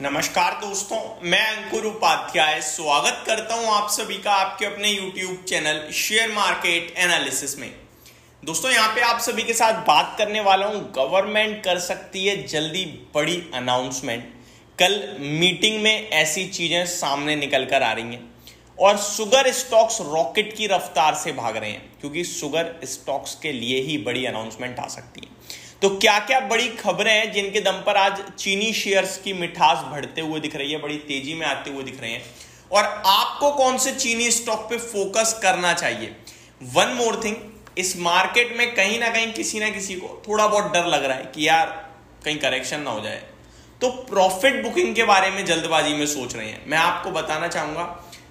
नमस्कार दोस्तों, मैं अंकुर उपाध्याय स्वागत करता हूं आप सभी का आपके अपने YouTube channel share market analysis में। दोस्तों यहां पे आप सभी के साथ बात करने वाला हूं, गवर्नमेंट कर सकती है जल्दी बड़ी अनाउंसमेंट। कल मीटिंग में ऐसी चीजें सामने निकल कर आ रही हैं और शुगर स्टॉक्स रॉकेट की रफ्तार से भाग रहे हैं क्योंकि शुगर स्टॉक्स के लिए ही बड़ी अनाउंसमेंट आ सकती है। तो क्या क्या बड़ी खबरें हैं जिनके दम पर आज चीनी शेयर्स की मिठास बढ़ते हुए दिख रही है, बड़ी तेजी में आते हुए दिख रहे हैं, और आपको कौन से चीनी स्टॉक पे फोकस करना चाहिए। वन मोर थिंग, इस मार्केट में कहीं ना कहीं किसी ना किसी को थोड़ा बहुत डर लग रहा है कि यार कहीं करेक्शन ना हो जाए, तो प्रॉफिट बुकिंग के बारे में जल्दबाजी में सोच रहे हैं। मैं आपको बताना चाहूंगा,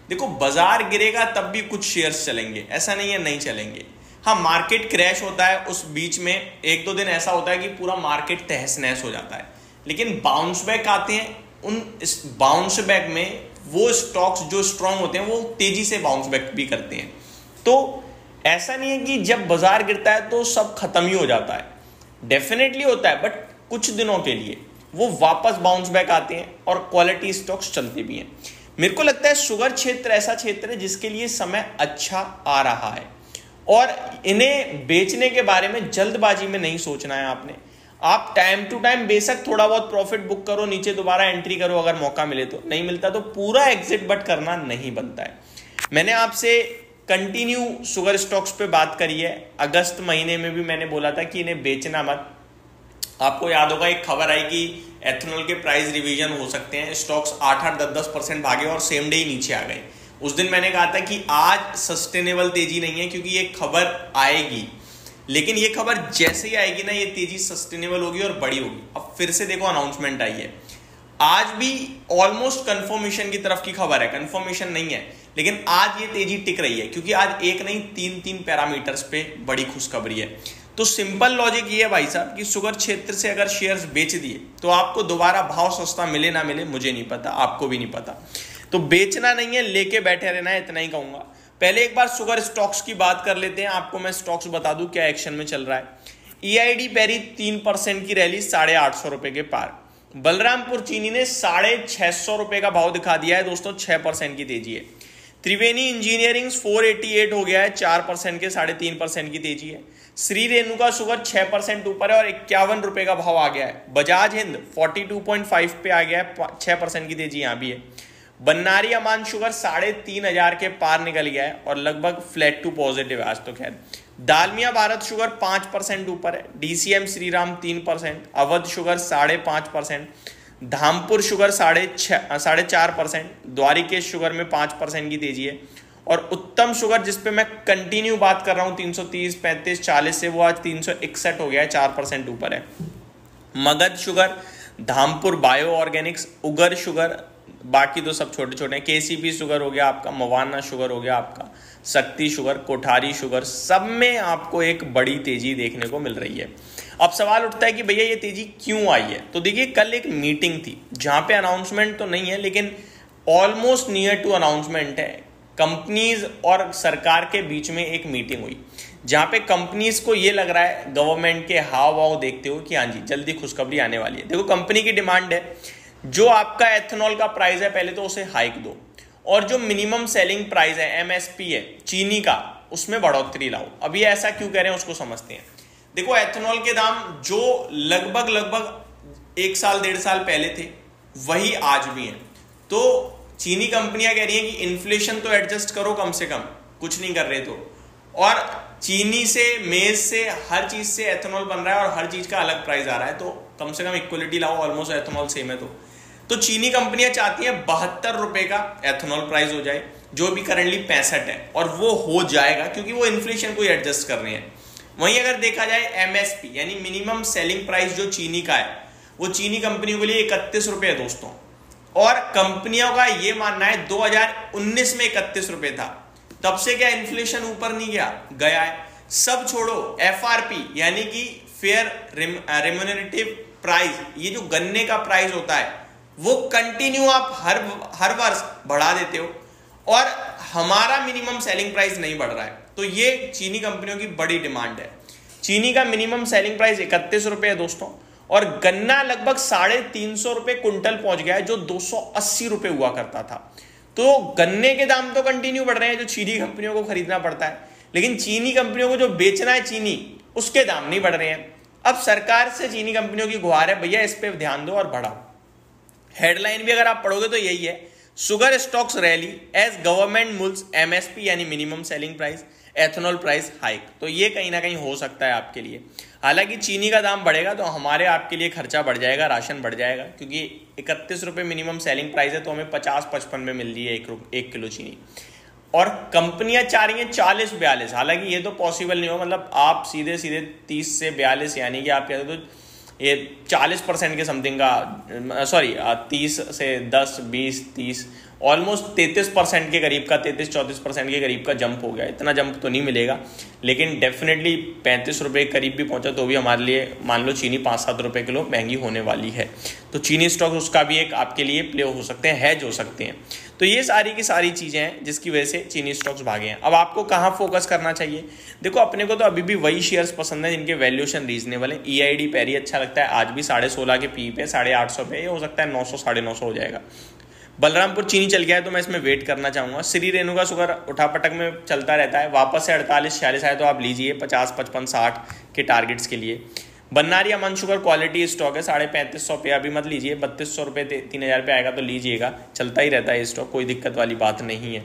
देखो बाजार गिरेगा तब भी कुछ शेयर्स चलेंगे, ऐसा नहीं है नहीं चलेंगे। हाँ, मार्केट क्रैश होता है, उस बीच में एक दो दिन ऐसा होता है कि पूरा मार्केट तहस नहस हो जाता है, लेकिन बाउंस बैक आते हैं। उन इस बाउंस बैक में वो स्टॉक्स जो स्ट्रांग होते हैं वो तेजी से बाउंस बैक भी करते हैं। तो ऐसा नहीं है कि जब बाजार गिरता है तो सब खत्म ही हो जाता है, डेफिनेटली होता है, बट कुछ दिनों के लिए वो वापस बाउंस बैक आते हैं और क्वालिटी स्टॉक्स चलते भी हैं। मेरे को लगता है शुगर क्षेत्र ऐसा क्षेत्र है जिसके लिए समय अच्छा आ रहा है और इन्हें बेचने के बारे में जल्दबाजी में नहीं सोचना है आपने। आप टाइम टू टाइम बेशक थोड़ा बहुत प्रॉफिट बुक करो, नीचे दोबारा एंट्री करो अगर मौका मिले तो, नहीं मिलता तो पूरा एग्जिट बट करना नहीं बनता है। मैंने आपसे कंटिन्यू शुगर स्टॉक्स पे बात करी है, अगस्त महीने में भी मैंने बोला था कि इन्हें बेचना मत। आपको याद होगा एक खबर आई कि एथेनॉल के प्राइस रिवीजन हो सकते हैं, स्टॉक्स 8-10% भागे और सेम डे ही नीचे आ गए। उस दिन मैंने कहा था कि आज सस्टेनेबल तेजी नहीं है क्योंकि ये खबर आएगी, लेकिन ये खबर जैसे ही आएगी ना ये तेजी सस्टेनेबल होगी और बड़ी होगी। अब फिर से देखो अनाउंसमेंट आई है, आज भी ऑलमोस्ट कंफर्मेशन की तरफ की खबर है, कंफर्मेशन नहीं है, लेकिन आज ये तेजी टिक रही है क्योंकि आज एक नहीं तीन पैरामीटर्स पे बड़ी खुशखबरी है। तो सिंपल लॉजिक ये है भाई साहब कि शुगर क्षेत्र से अगर शेयर्स बेच दिए तो आपको दोबारा भाव सस्ता मिले ना मिले मुझे नहीं पता, आपको भी नहीं पता, तो बेचना नहीं है, लेके बैठे रहना है, इतना ही कहूंगा। पहले एक बार शुगर स्टॉक्स की बात कर लेते हैं, आपको मैं स्टॉक्स बता दूं क्या एक्शन में चल रहा है। EID पैरी 3% की रैली 850 रुपए के पार। बलरामपुर चीनी ने 650 रुपए का भाव दिखा दिया है दोस्तों, 6% की तेजी है। त्रिवेणी इंजीनियरिंग 488 हो गया है, 4% के 3.5% की तेजी है। श्री रेणुका शुगर 6% ऊपर है और 51 रुपए का भाव आ गया है। बजाज हिंद 42.5 पे आ गया है, 6% की तेजी यहां भी है। बन्नारी अमान शुगर 3,500 के पार निकल गया है और लगभग फ्लैट टू पॉजिटिव है आज तो। खैर दालमिया भारत शुगर 5% ऊपर है। DCM Shriram 3%, Awadh sugar 5.5%, Dhampur sugar 4.5%, Dwarikesh sugar में 5% की तेजी है और उत्तम शुगर जिसपे मैं कंटिन्यू बात कर रहा हूँ 330, 35, 40 से, वो आज 361 हो गया है, 4% ऊपर है। Magadh sugar, Dhampur bio organics, Ugar sugar, बाकी तो सब छोटे छोटे हैं। KCP शुगर हो गया आपका, मवाना शुगर हो गया आपका, शक्ति शुगर, कोठारी शुगर, सब में आपको एक बड़ी तेजी देखने को मिल रही है। अब सवाल उठता है कि भैया ये तेजी क्यों आई है। तो देखिए कल एक मीटिंग थी जहां पे अनाउंसमेंट तो नहीं है लेकिन ऑलमोस्ट नियर टू अनाउंसमेंट है। कंपनीज और सरकार के बीच में एक मीटिंग हुई जहां पे कंपनीज को ये लग रहा है गवर्नमेंट के हाव भाव देखते हुए कि हाँ जी जल्दी खुशखबरी आने वाली है। देखो कंपनी की डिमांड है, जो आपका एथेनॉल का प्राइस है पहले तो उसे हाइक दो, और जो मिनिमम सेलिंग प्राइस है MSP है चीनी का, उसमें बढ़ोतरी लाओ। अब ये ऐसा क्यों कह रहे हैं उसको समझते हैं। देखो एथेनॉल के दाम जो लगभग 1 साल 1.5 साल पहले थे वही आज भी हैं। तो चीनी कंपनियां कह रही हैं कि इन्फ्लेशन तो एडजस्ट करो, कम से कम कुछ नहीं कर रहे तो, और चीनी से मेज से हर चीज से एथेनॉल बन रहा है और हर चीज का अलग प्राइस आ रहा है, तो कम से कम इक्वलिटी लाओ, ऑलमोस्ट एथेनॉल सेम है। तो चीनी कंपनियां चाहती हैं 72 रुपए का एथेनॉल प्राइस हो जाए, जो भी करंटली 65 है, और वो हो जाएगा क्योंकि वो इन्फ्लेशन को ही एडजस्ट कर रहे हैं। वहीं अगर देखा जाए MSP यानी मिनिमम सेलिंग प्राइस जो चीनी का है, वो चीनी कंपनियों के लिए 31 रुपए है दोस्तों, और कंपनियों का ये मानना है 2019 में 31 रुपए था, तब से क्या इन्फ्लेशन ऊपर नहीं गया है। सब छोड़ो, FRP यानी कि फेयर रेम्यूनरेटिव प्राइस, ये जो गन्ने का प्राइस होता है वो कंटिन्यू आप हर वर्ष बढ़ा देते हो और हमारा मिनिमम सेलिंग प्राइस नहीं बढ़ रहा है। तो ये चीनी कंपनियों की बड़ी डिमांड है। चीनी का मिनिमम सेलिंग प्राइस 31 रुपए है दोस्तों, और गन्ना लगभग 350 रुपए क्विंटल पहुंच गया है, जो 280 रुपए हुआ करता था। तो गन्ने के दाम तो कंटिन्यू बढ़ रहे हैं, जो चीनी कंपनियों को खरीदना पड़ता है, लेकिन चीनी कंपनियों को जो बेचना है चीनी, उसके दाम नहीं बढ़ रहे हैं। अब सरकार से चीनी कंपनियों की गुहार है, भैया इस पे ध्यान दो और बढ़ाओ। हेडलाइन भी अगर आप पढ़ोगे तो यही है, sugar stocks rally as government moves MSP यानी minimum selling price, ethanol price hike. तो ये कहीं ना कहीं हो सकता है आपके लिए। हालांकि चीनी का दाम बढ़ेगा तो हमारे आपके लिए खर्चा बढ़ जाएगा, राशन बढ़ जाएगा, क्योंकि 31 रुपये मिनिमम सेलिंग प्राइस है, तो हमें 50-55 में मिल रही है 1 किलो चीनी, और कंपनियां चाह रही हैं 40-42। हालांकि ये तो पॉसिबल नहीं हो, मतलब आप सीधे 30 से 42 यानी कि आप कहते तो ये 40% के समथिंग का, सॉरी 30 से 10, 20, 30, ऑलमोस्ट 33% के करीब का, 33-34% के करीब का जंप हो गया। इतना जंप तो नहीं मिलेगा, लेकिन डेफिनेटली 35 रुपये के करीब भी पहुंचा तो भी हमारे लिए मान लो चीनी 5-7 रुपये किलो महंगी होने वाली है। तो चीनी स्टॉक उसका भी एक आपके लिए प्ले हो सकते हैं, हैज हो सकते हैं। तो ये सारी की सारी चीज़ें हैं जिसकी वजह से चीनी स्टॉक्स भागे हैं। अब आपको कहाँ फोकस करना चाहिए? देखो, अपने को तो अभी भी वही शेयर्स पसंद है जिनके वैल्यूएशन रीजनेबल है। EID पैरी अच्छा लगता है, आज भी 16.5 के पी पे, 850 पे, ये हो सकता है 900 950 हो जाएगा। बलरामपुर चीनी चल गया है तो मैं इसमें वेट करना चाहूँगा। श्री रेणुका शुगर उठापटक में चलता रहता है, वापस से 48-46 आए तो आप लीजिए 50, 55, 60 के टारगेट्स के लिए। बन्नारी अमन शुगर क्वालिटी स्टॉक है, 3550 पे, अभी मत लीजिए, 3200 रुपये 3000 पे आएगा तो लीजिएगा, चलता ही रहता है स्टॉक, कोई दिक्कत वाली बात नहीं है।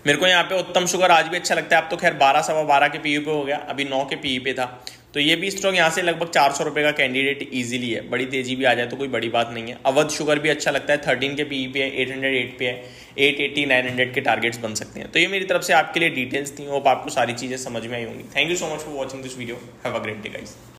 मेरे को यहाँ पे उत्तम शुगर आज भी अच्छा लगता है। अब तो खैर 12-12.25 के पीई पे हो गया, अभी 9 के पीई पे था, तो ये भी स्टॉक यहाँ से लगभग 400 रुपये का कैंडिडेट इजीली है। बड़ी तेजी भी आ जाए तो कोई बड़ी बात नहीं है। अवध शुगर भी अच्छा लगता है, 13 के पीई पे है, 808 पे है, 880-900 के टारगेट्स बन सकते हैं। तो ये मेरी तरफ से आपके लिए डिटेल्स थी, होप आपको सारी चीज़ें समझ में आई होंगी। Thank you so much for watching this video, have a great day guys.